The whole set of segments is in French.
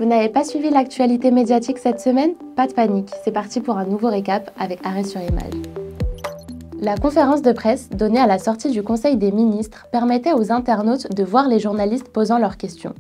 Vous n'avez pas suivi l'actualité médiatique cette semaine? Pas de panique, c'est parti pour un nouveau récap avec Arrêt sur image. La conférence de presse donnée à la sortie du Conseil des ministres permettait aux internautes de voir les journalistes posant leurs questions.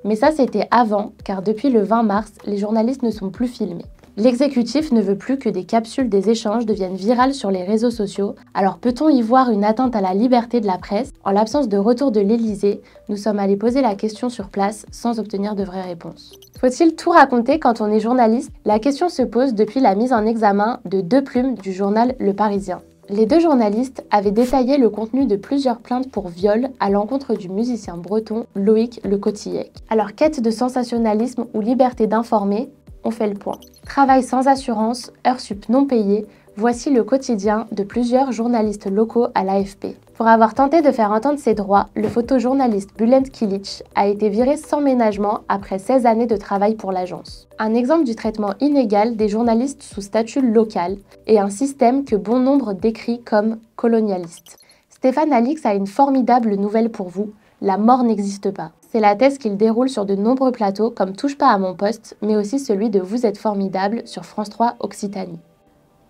Mais ça, c'était avant, car depuis le 20 mars, les journalistes ne sont plus filmés. L'exécutif ne veut plus que des capsules des échanges deviennent virales sur les réseaux sociaux. Alors peut-on y voir une atteinte à la liberté de la presse? En l'absence de retour de l'Élysée, nous sommes allés poser la question sur place sans obtenir de vraies réponses. Faut-il tout raconter quand on est journaliste? La question se pose depuis la mise en examen de deux plumes du journal Le Parisien. Les deux journalistes avaient détaillé le contenu de plusieurs plaintes pour viol à l'encontre du musicien breton Loïc Le Cotillec. Alors, quête de sensationnalisme ou liberté d'informer? On fait le point. Travail sans assurance, heures sup non payées, voici le quotidien de plusieurs journalistes locaux à l'AFP. Pour avoir tenté de faire entendre ses droits, le photojournaliste Bülent Kilic a été viré sans ménagement après 16 années de travail pour l'agence. Un exemple du traitement inégal des journalistes sous statut local et un système que bon nombre décrit comme colonialiste. Stéphane Alix a une formidable nouvelle pour vous, la mort n'existe pas. C'est la thèse qu'il déroule sur de nombreux plateaux comme Touche pas à mon poste, mais aussi celui de Vous êtes formidable sur France 3 Occitanie.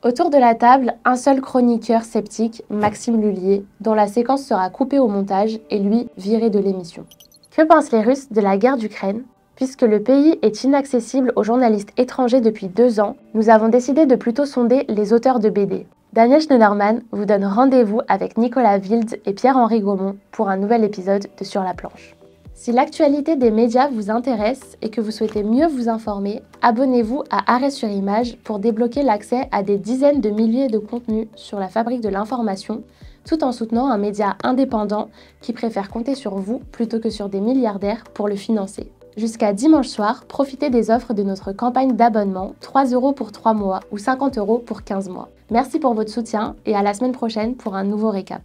Autour de la table, un seul chroniqueur sceptique, Maxime Lullier, dont la séquence sera coupée au montage et lui viré de l'émission. Que pensent les Russes de la guerre d'Ukraine? Puisque le pays est inaccessible aux journalistes étrangers depuis 2 ans, nous avons décidé de plutôt sonder les auteurs de BD. Daniel Schneiderman vous donne rendez-vous avec Nicolas Wild et Pierre-Henri Gaumont pour un nouvel épisode de Sur la planche. Si l'actualité des médias vous intéresse et que vous souhaitez mieux vous informer, abonnez-vous à Arrêt sur image pour débloquer l'accès à des dizaines de milliers de contenus sur la fabrique de l'information, tout en soutenant un média indépendant qui préfère compter sur vous plutôt que sur des milliardaires pour le financer. Jusqu'à dimanche soir, profitez des offres de notre campagne d'abonnement, 3 € pour 3 mois ou 50 € pour 15 mois. Merci pour votre soutien et à la semaine prochaine pour un nouveau récap.